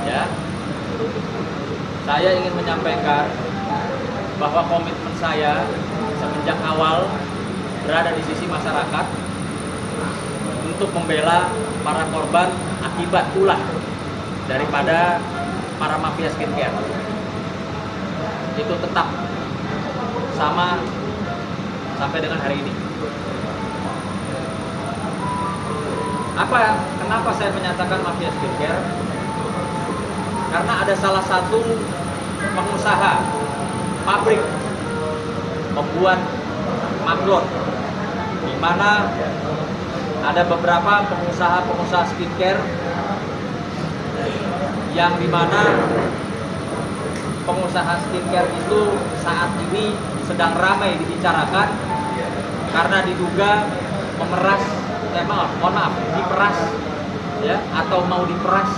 Ya, saya ingin menyampaikan bahwa komitmen saya semenjak awal berada di sisi masyarakat untuk membela para korban akibat ulah daripada para mafia skincare. Itu tetap sama sampai dengan hari ini. Kenapa saya menyatakan mafia skincare? Karena ada salah satu pengusaha pabrik membuat maklot, di mana ada beberapa pengusaha skincare yang dimana pengusaha skincare itu saat ini sedang ramai dibicarakan karena diduga memeras, diperas ya, atau mau diperas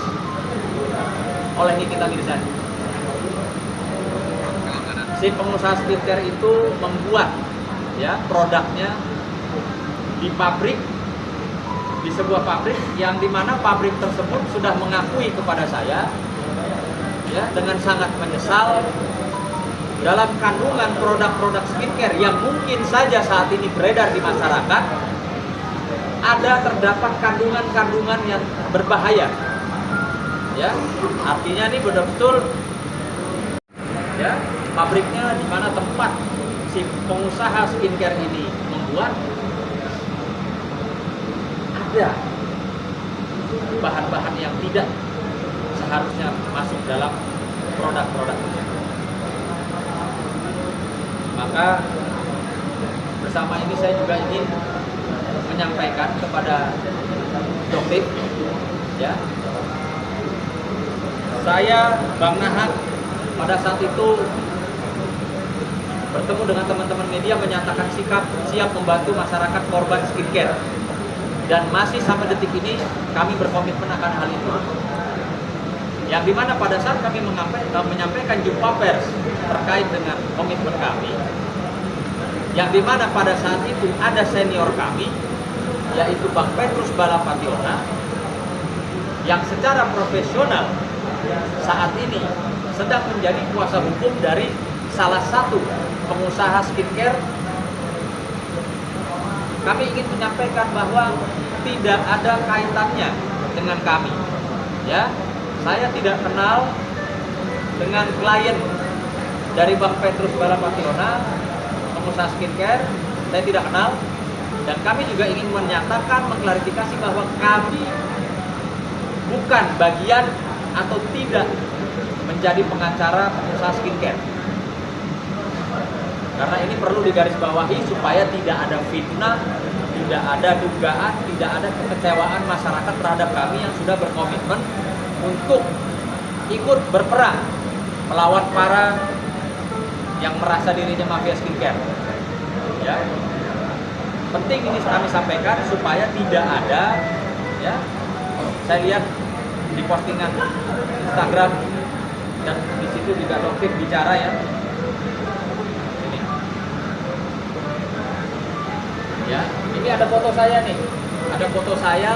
oleh Nikita Mirzani. Si pengusaha skincare itu membuat ya produknya di pabrik, di sebuah pabrik yang dimana pabrik tersebut sudah mengakui kepada saya ya dengan sangat menyesal dalam kandungan produk-produk skincare yang mungkin saja saat ini beredar di masyarakat terdapat kandungan-kandungan yang berbahaya. Ya, artinya ini betul-betul ya pabriknya di mana tempat si pengusaha skincare ini membuat ada bahan-bahan yang tidak seharusnya masuk dalam produk-produk ini. Maka bersama ini saya juga ingin menyampaikan kepada Doktif ya, saya Bang Nahak pada saat itu bertemu dengan teman-teman media menyatakan sikap siap membantu masyarakat korban skincare, dan masih sampai detik ini kami berkomitmen akan hal itu. Yang dimana pada saat kami menyampaikan jumpa pers terkait dengan komitmen kami, yang dimana pada saat itu ada senior kami yaitu Bang Petrus Balapationa yang secara profesional saat ini sedang menjadi kuasa hukum dari salah satu pengusaha skincare. Kami ingin menyampaikan bahwa tidak ada kaitannya dengan kami. Ya, saya tidak kenal dengan klien dari Bang Petrus Balapationa, pengusaha skincare. Saya tidak kenal, dan kami juga ingin menyatakan, mengklarifikasi bahwa kami bukan bagian atau tidak menjadi pengacara pengusaha skincare. Karena ini perlu digarisbawahi supaya tidak ada fitnah, tidak ada dugaan, tidak ada kekecewaan masyarakat terhadap kami yang sudah berkomitmen untuk ikut berperang melawan para yang merasa dirinya mafia skincare. Ya. Penting ini kami sampaikan supaya tidak ada ya. Saya lihat di postingan Instagram dan di situ juga Doktif bicara ya. Ini. Ya, ini ada foto saya nih. Ada foto saya,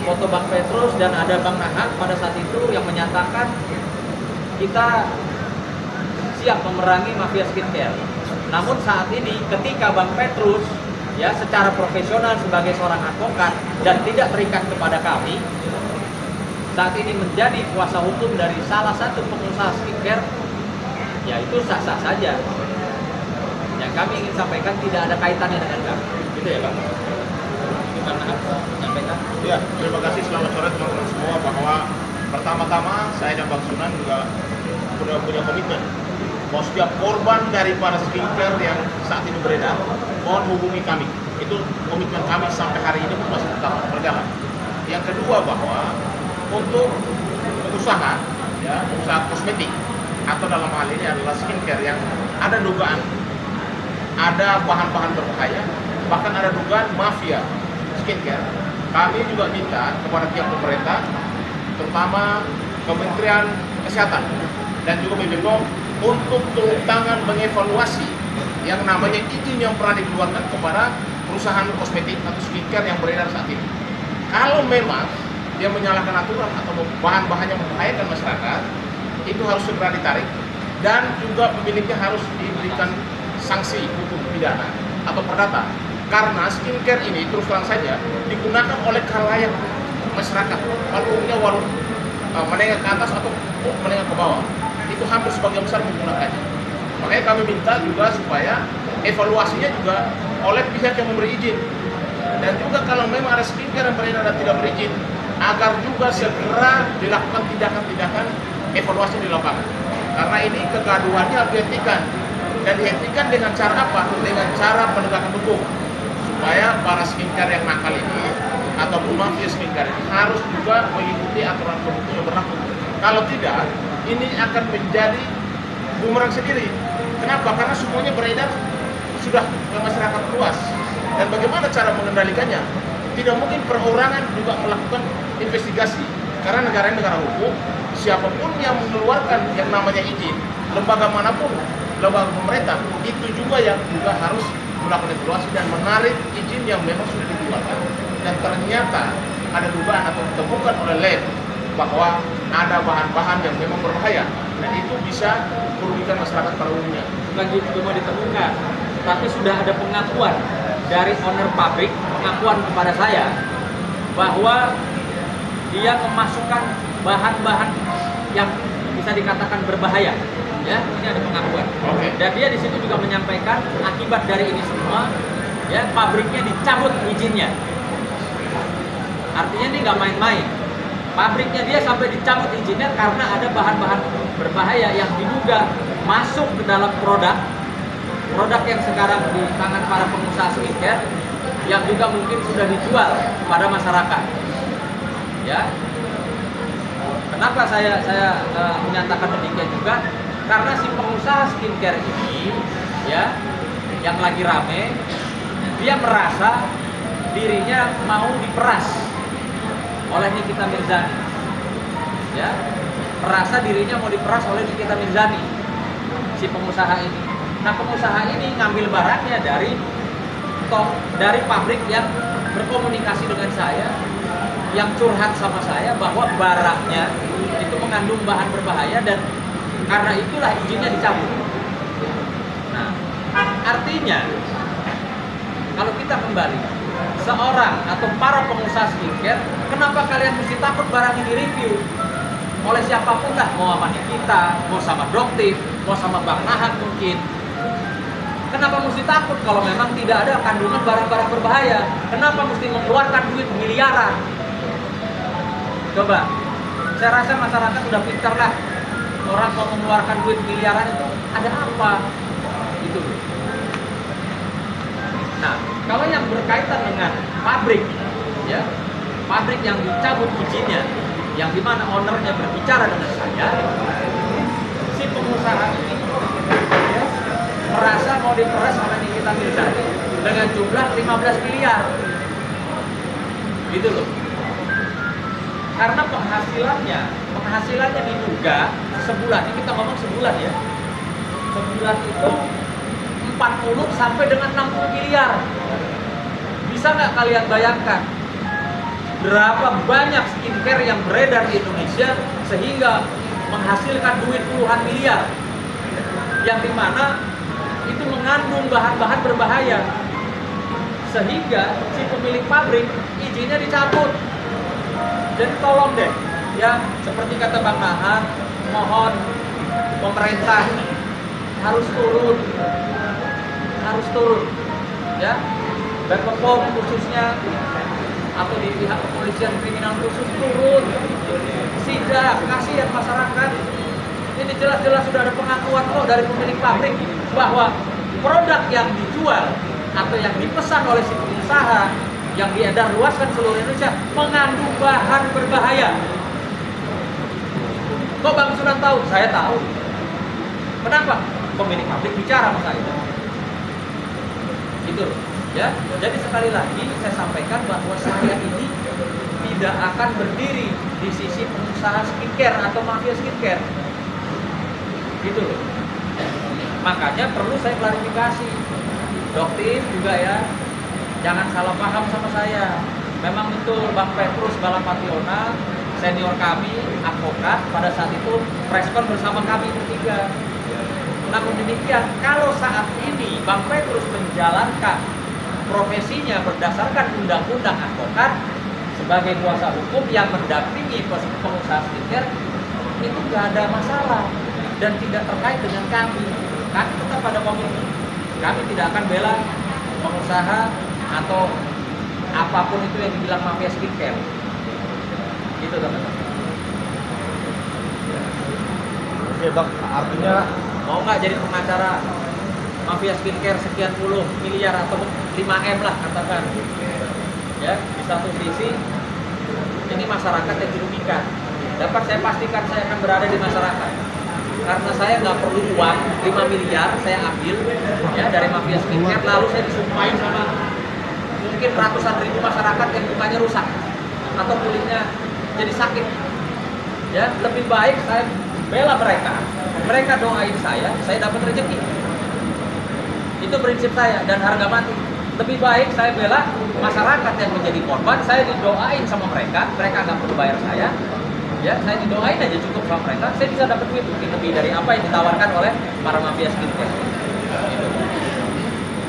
foto Bang Petrus, dan ada Bang Nahak pada saat itu yang menyatakan kita siap memerangi mafia skincare. Namun saat ini ketika Bang Petrus ya secara profesional sebagai seorang advokat dan tidak terikat kepada kami, saat ini menjadi kuasa hukum dari salah satu pengusaha skincare, ya itu sah-sah saja. Yang kami ingin sampaikan tidak ada kaitannya dengan kami. Gitu ya Bang? Gimana menyampaikan? Ya, terima kasih. Selamat sore teman-teman semua. Bahwa pertama-tama saya dan Bang Sunan juga sudah punya komitmen bahwa setiap korban daripada skincare yang saat ini beredar, mohon hubungi kami. Itu komitmen kami sampai hari ini pun masih tetap berjalan. Yang kedua, bahwa untuk usaha, ya, usaha kosmetik atau dalam hal ini adalah skincare yang ada dugaan, ada bahan-bahan berbahaya, bahkan ada dugaan mafia skincare, kami juga minta kepada pihak pemerintah, terutama Kementerian Kesehatan dan juga BPOM, untuk turun tangan mengevaluasi yang namanya izin yang pernah dikeluarkan kepada perusahaan kosmetik atau skincare yang beredar saat ini. Kalau memang dia menyalahkan aturan atau bahan-bahan yang membahayakan masyarakat, itu harus segera ditarik, dan juga pemiliknya harus diberikan sanksi hukum pidana atau perdata. Karena skincare ini terus terang saja digunakan oleh khalayak masyarakat, warungnya warung menengah ke atas atau menengah ke bawah, itu hampir sebagian besar menggunakannya. Makanya kami minta juga supaya evaluasinya juga oleh pihak yang memberi izin, dan juga kalau memang ada skincare yang beredar dan tidak berizin, agar juga segera dilakukan tindakan-tindakan evaluasi di lapangan. Karena ini kegaduhannya harus dihentikan, dan dihentikan dengan cara apa? Dengan cara penegakan hukum, supaya para skincare yang nakal ini ataupun mafia skincare ini harus juga mengikuti aturan hukum yang berlaku. Kalau tidak, ini akan menjadi bumerang sendiri. Kenapa? Karena semuanya beredar sudah ke masyarakat luas. Dan bagaimana cara mengendalikannya? Tidak mungkin perorangan juga melakukan investigasi. Karena negara ini negara hukum, siapapun yang mengeluarkan yang namanya izin, lembaga manapun, lembaga pemerintah, itu juga yang juga harus melakukan evaluasi dan menarik izin yang memang sudah dikeluarkan. Dan ternyata ada dugaan atau ditemukan oleh lab bahwa ada bahan-bahan yang memang berbahaya, dan itu bisa merugikan masyarakat pada umumnya. Bukan cuma ditemukan, tapi sudah ada pengakuan dari owner pabrik, pengakuan kepada saya bahwa dia memasukkan bahan-bahan yang bisa dikatakan berbahaya. Ya, ini ada pengakuan. Dan dia di situ juga menyampaikan akibat dari ini semua, ya, pabriknya dicabut izinnya. Artinya ini nggak main-main. Pabriknya dia sampai dicabut izinnya karena ada bahan-bahan berbahaya yang diduga masuk ke dalam produk yang sekarang di tangan para pengusaha skincare, yang juga mungkin sudah dijual pada masyarakat. Ya, kenapa saya menyatakan demikian juga? Karena si pengusaha skincare ini, ya, yang lagi rame, dia merasa dirinya mau diperas oleh Nikita Mirzani, ya, merasa dirinya mau diperas oleh Nikita Mirzani, si pengusaha ini. Nah, pengusaha ini ngambil barangnya dari pabrik yang berkomunikasi dengan saya, yang curhat sama saya bahwa barangnya itu mengandung bahan berbahaya, dan karena itulah izinnya dicabut. Nah, artinya kalau kita kembali, seorang atau para pengusaha skincare, kenapa kalian mesti takut barang ini review oleh siapapun lah, mau sama kita, mau sama Doktif, mau sama Bang Nahan mungkin. Kenapa mesti takut kalau memang tidak ada kandungan barang-barang berbahaya? Kenapa mesti mengeluarkan duit miliaran? Coba, saya rasa masyarakat sudah pintar lah. Orang mau mengeluarkan duit miliaran itu ada apa? Itu. Nah, kalau yang berkaitan dengan pabrik, ya, pabrik yang dicabut izinnya, yang dimana ownernya berbicara dengan saya, si pengusaha ini, ya, merasa mau diperas oleh Nikita Mirzani dengan jumlah 15 miliar, gitu loh. Karena penghasilannya diduga sebulan, ini kita ngomong sebulan ya, sebulan itu 40 sampai dengan 60 miliar. Bisa nggak kalian bayangkan berapa banyak skincare yang beredar di Indonesia sehingga menghasilkan duit puluhan miliar, yang dimana itu mengandung bahan-bahan berbahaya, sehingga si pemilik pabrik izinnya dicabut. Jadi tolong deh, ya, seperti kata Bang Nahan, mohon pemerintah harus turun, ya, BPOM khususnya atau di pihak kepolisian kriminal khusus turun, sidak, kasihan masyarakat. Ini jelas-jelas sudah ada pengakuan kok dari pemilik pabrik bahwa produk yang dijual atau yang dipesan oleh si pengusaha yang diedar luaskan seluruh Indonesia mengandung bahan berbahaya. Kok Bang Sunan tahu? Saya tahu. Kenapa? Pemilik pabrik bicara sama saya. Gitu loh. Ya, jadi sekali lagi saya sampaikan bahwa saya ini tidak akan berdiri di sisi pengusaha skincare atau mafia skincare. Gitu loh. Makanya perlu saya klarifikasi. Doktif juga ya, jangan salah paham sama saya. memang betul Bang Petrus Balapationa, senior kami, advokat, pada saat itu preskon bersama kami bertiga. Namun demikian, kalau saat ini Bang Petrus menjalankan profesinya berdasarkan undang-undang advokat sebagai kuasa hukum yang mendampingi pengusaha skincare, itu nggak ada masalah dan tidak terkait dengan kami. Kami tetap pada komitmen. Kami tidak akan bela pengusaha atau apapun itu yang dibilang mafia skincare. Gitu teman-teman. Oke Bang, artinya Mau nggak jadi pengacara mafia skincare sekian puluh miliar atau 5M lah katakan. Ya, di satu sisi ini masyarakat yang dirugikan. Dapat saya pastikan saya akan berada di masyarakat. Karena saya nggak perlu uang 5 miliar saya ambil ya dari mafia skincare, lalu saya disumpahin sama mungkin ratusan ribu masyarakat yang mukanya rusak atau kulitnya jadi sakit. Ya, lebih baik saya bela mereka doain saya dapat rezeki. Itu prinsip saya dan harga mati. Lebih baik saya bela masyarakat yang menjadi korban, saya didoain sama mereka nggak perlu bayar saya. Ya, saya didoain aja cukup sama mereka, saya bisa dapat duit mungkin lebih dari apa yang ditawarkan oleh para mafia skincare. Gitu.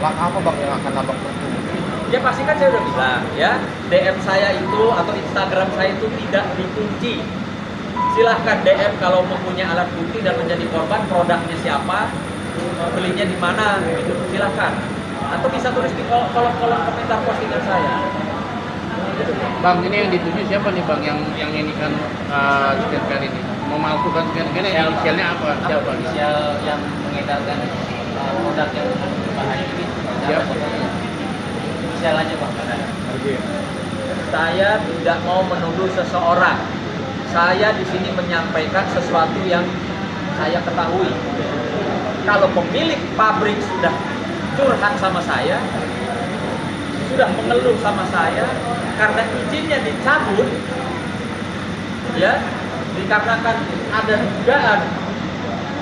langkah apa Bang yang akan Abang tempuh? Ya pasti kan saya udah bilang ya, DM saya itu atau Instagram saya itu tidak dikunci. Silahkan DM kalau mempunyai alat bukti dan menjadi korban, produknya siapa, belinya di mana, gitu. Silahkan. Atau bisa tulis di kolom komentar postingan saya. Bang, ini yang dituju siapa nih Bang yang ini kan skincare ini? Memalsukan skincare ini inisialnya apa? Siapa? Inisial yang mengedarkan produk yang berbahaya ini. Siapa? Inisial aja Bang. Saya tidak mau menuduh seseorang. Saya di sini menyampaikan sesuatu yang saya ketahui. Kalau pemilik pabrik sudah curhat sama saya, sudah mengeluh sama saya karena izinnya dicabut, ya, dikarenakan ada dugaan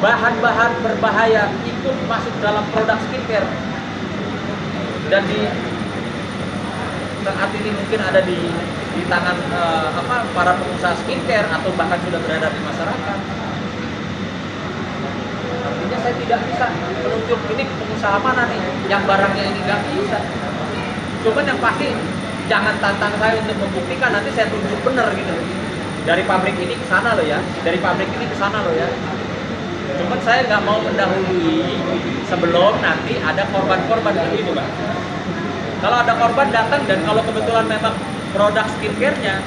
bahan-bahan berbahaya ikut masuk dalam produk skincare dan di saat ini mungkin ada di tangan para pengusaha skincare atau bahkan sudah beredar di masyarakat. Artinya saya tidak bisa menunjuk ini pengusaha mana nih yang barangnya ini, nggak bisa. Cuman yang pasti jangan tantang saya untuk membuktikan, nanti saya tunjuk benar gitu. Dari pabrik ini ke sana loh ya, dari pabrik ini ke sana loh ya. Cuman saya nggak mau mendahului sebelum nanti ada korban-korban begitu, Pak. Kalau ada korban datang dan kalau kebetulan memang produk skincare-nya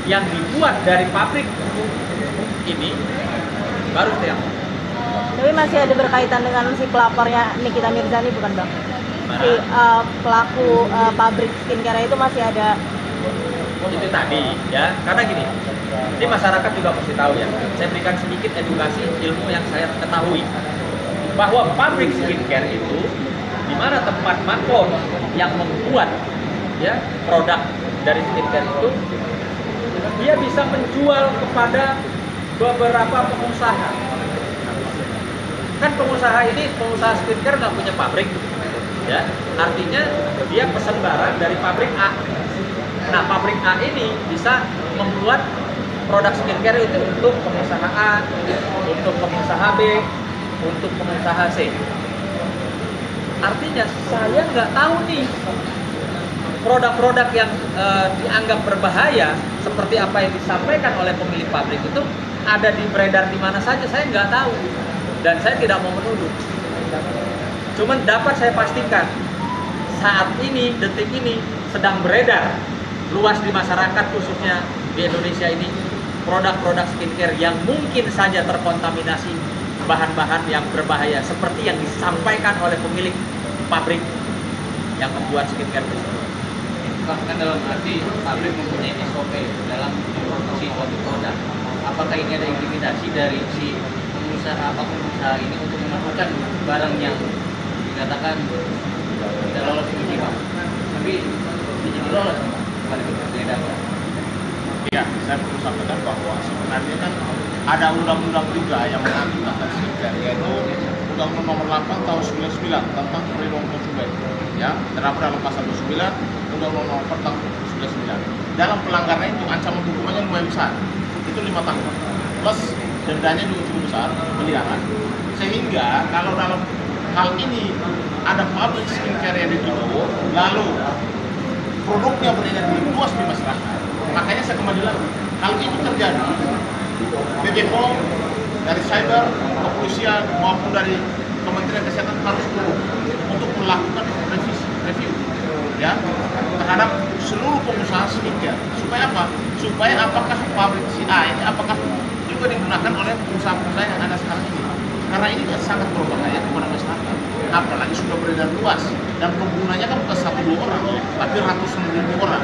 yang dibuat dari pabrik ini baru saya. Tapi masih ada berkaitan dengan si pelapornya Nikita Mirzani bukan Bang? Si pelaku pabrik skincare itu masih ada. Itu tadi ya, karena gini, ini masyarakat juga mesti tahu ya. Saya berikan sedikit edukasi ilmu yang saya ketahui bahwa pabrik skincare itu di mana tempat makro yang membuat ya produk dari skincare itu, dia bisa menjual kepada beberapa pengusaha. Kan pengusaha ini, pengusaha skincare nggak punya pabrik, ya. Artinya dia pesan barang dari pabrik A. Nah, pabrik A ini bisa membuat produk skincare itu untuk pengusaha A, untuk pengusaha B, untuk pengusaha C. Artinya saya nggak tahu nih produk-produk yang dianggap berbahaya seperti apa yang disampaikan oleh pemilik pabrik itu ada di beredar di mana saja, saya nggak tahu dan saya tidak mau menuduh. Cuman dapat saya pastikan saat ini, detik ini sedang beredar luas di masyarakat khususnya di Indonesia ini produk-produk skincare yang mungkin saja terkontaminasi bahan-bahan yang berbahaya seperti yang disampaikan oleh pemilik pabrik yang membuat skincare tersebut. Kan dalam arti pabrik mempunyai SOP dalam memproduksi suatu produk. Apakah ini ada intimidasi dari si pengusaha pengusaha ini untuk memasukkan barang yang dikatakan tidak lolos uji Bang, tapi menjadi lolos pada berbeda? Ya, saya perlu sampaikan bahwa sebenarnya kan ada undang-undang juga yang mengatur tentang skincare, yaitu Undang-Undang Nomor 8 Tahun 99 tentang perlindungan konsumen. ya, terdapat dalam pasal 29 Undang-Undang Nomor 4 Tahun 1999. Dalam pelanggaran itu ancaman hukumannya lumayan besar, itu 5 tahun, plus dendanya juga cukup besar, miliaran. Sehingga kalau dalam hal ini ada public skincare yang ditutup, lalu produknya beredar lebih luas di masyarakat, makanya saya kembali lagi, hal itu terjadi, BPOM dari cyber, kepolisian maupun dari Kementerian Kesehatan harus turun untuk melakukan review ya terhadap seluruh pengusaha skincare. Supaya apa? Supaya apakah pabrik si A ini apakah juga digunakan oleh pengusaha-pengusaha yang ada sekarang ini? Karena ini sangat berbahaya kepada masyarakat. Apalagi sudah beredar luas dan penggunanya kan bukan 1-2 orang, tapi ratusan ribu orang.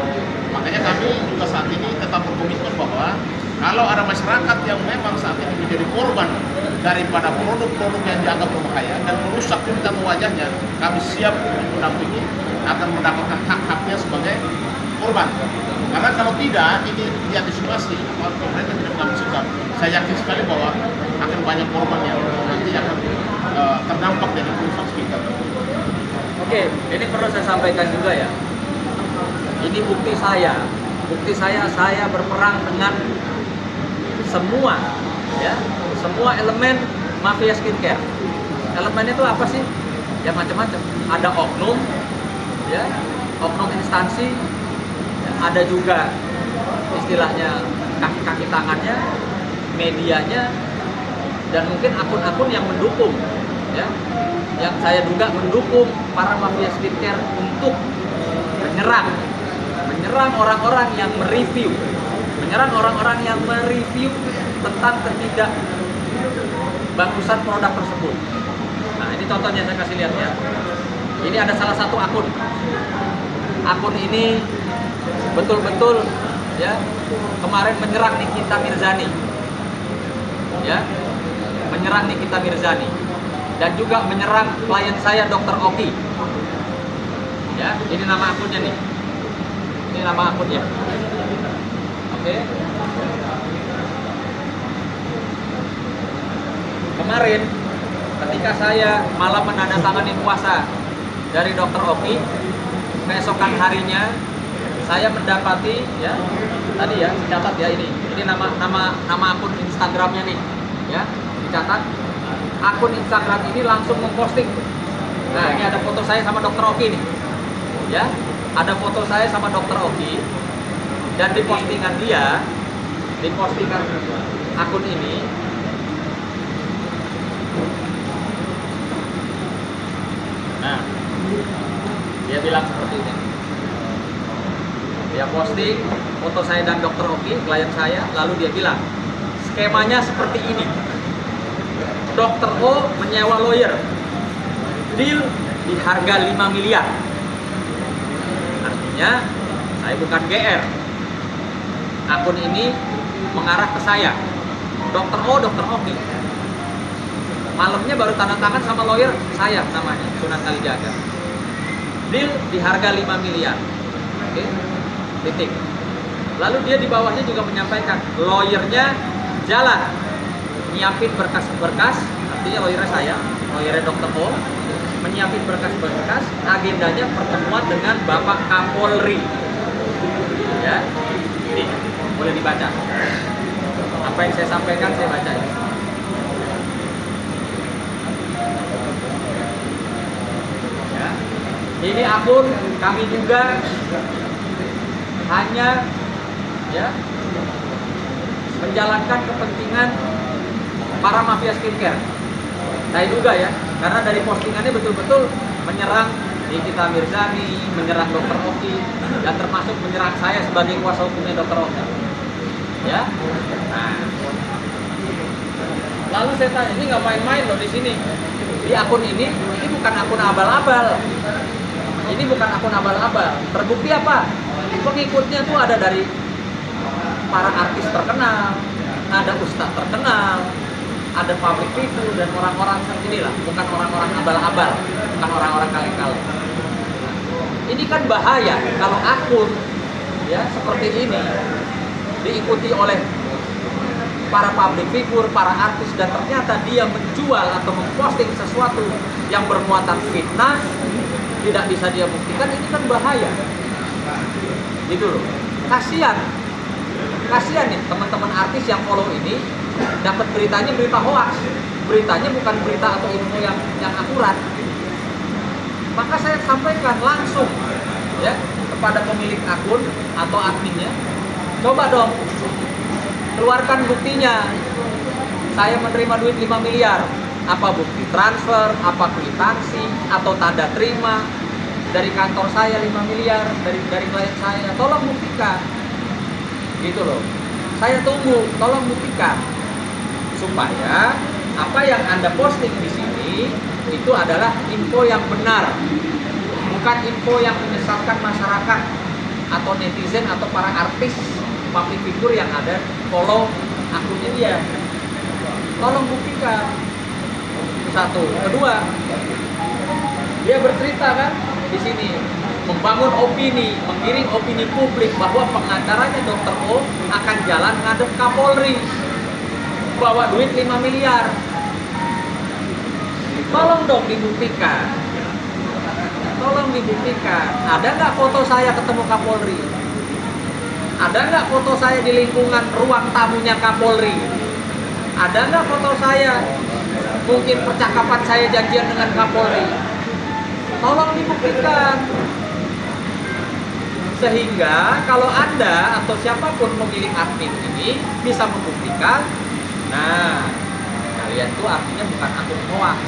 Makanya kami juga saat ini tetap berkomitmen bahwa kalau ada masyarakat yang memang saat ini menjadi korban daripada produk-produk yang dianggap berbahaya dan merusak kulit atau wajahnya, kami siap untuk mendampingi akan mendapatkan hak-haknya sebagai korban. Karena kalau tidak, ini diantisipasi, kalau pemerintah tidak mengambil sikap, saya yakin sekali bahwa akan banyak korban yang nanti akan terdampak dari perusahaan sekitar. Oke, ini perlu saya sampaikan juga ya. Ini bukti saya berperang dengan semua elemen mafia skincare. Elemennya itu apa sih? Ya macam-macam. Ada oknum, ya, oknum instansi, ya, ada juga istilahnya kaki-kaki tangannya, medianya, dan mungkin akun-akun yang mendukung, ya, yang saya duga mendukung para mafia skincare untuk menyerang orang-orang yang mereview, tentang ketidakbagusan produk tersebut. Nah, ini contohnya saya kasih lihat ya. Ini ada salah satu akun. Akun ini betul-betul ya kemarin menyerang Nikita Mirzani. Ya. Menyerang Nikita Mirzani dan juga menyerang klien saya Dr. Oki. Ya, ini nama akunnya nih. Ini nama akunnya. Oke. Kemarin ketika saya malam menandatangani kuasa dari Dr. Oki, keesokan harinya saya mendapati ya tadi ya dicatat ya ini nama akun Instagramnya nih ya dicatat. Akun Instagram ini langsung memposting. Nah, ini ada foto saya sama Dr. Oki nih ya, ada foto saya sama Dr. Oki dan di postingan akun ini nah, dia bilang seperti ini. Dia posting foto saya dan Dr. Oki, klien saya, lalu dia bilang, skemanya seperti ini. Dr. O menyewa lawyer, deal di harga 5 miliar. Artinya, saya bukan GR. Akun ini mengarah ke saya. Dr. O, Dr. Oki. Malamnya baru tanda tangan sama lawyer saya namanya, Sunan Kalijaga. Deal di harga 5 miliar. Oke, titik. Lalu dia di bawahnya juga menyampaikan, lawyernya jalan, nyiapin berkas-berkas, artinya lawyernya saya, lawyernya Dr. O, menyiapin berkas-berkas, agendanya pertemuan dengan Bapak Kapolri. Ya, ini boleh dibaca. Apa yang saya sampaikan saya baca ya. Ini akun kami juga hanya ya menjalankan kepentingan para mafia skincare. Saya juga ya, karena dari postingannya betul-betul menyerang Nikita Mirzani, menyerang Dr. Oki, dan termasuk menyerang saya sebagai kuasa hukumnya Dr. Oki. Ya, nah, lalu saya tanya, ini nggak main-main loh di sini. Di akun ini bukan akun abal-abal. Ini bukan akun abal-abal. Terbukti apa? Pengikutnya tuh ada dari para artis terkenal, ada ustadz terkenal, ada public figure dan orang-orang seperti inilah. Bukan orang-orang abal-abal, bukan orang-orang kaleng-kaleng. Ini kan bahaya kalau akun ya seperti ini diikuti oleh para public figure, para artis, dan ternyata dia menjual atau memposting sesuatu yang bermuatan fitnah, tidak bisa dia buktikan, ini kan bahaya. Gitu loh. Kasihan nih teman-teman artis yang follow ini dapat beritanya berita hoax. Beritanya bukan berita atau info yang akurat. Maka saya sampaikan langsung ya kepada pemilik akun atau adminnya, coba dong keluarkan buktinya. Saya menerima duit 5 miliar. Apa bukti transfer, apa kwitansi, atau tanda terima dari kantor saya 5 miliar, dari klien saya. Tolong buktikan. Gitu loh. Saya tunggu, tolong buktikan. Supaya apa yang Anda posting di sini itu adalah info yang benar. Bukan info yang menyesatkan masyarakat atau netizen atau para artis public figure yang ada follow akunnya dia. Tolong buktikan. Satu, kedua, dia bercerita kan di sini membangun opini, menggiring opini publik bahwa pengacaranya Dr. O akan jalan ngadep Kapolri, bawa duit 5 miliar. Tolong dong dibuktikan. Tolong dibuktikan. Ada nggak foto saya ketemu Kapolri? Ada nggak foto saya di lingkungan ruang tamunya Kapolri? Ada nggak foto saya? Mungkin percakapan saya janjian dengan Kapolri. Tolong dibuktikan. Sehingga kalau Anda atau siapapun pemilik admin ini bisa membuktikan, nah kalian tuh artinya bukan akun hoax.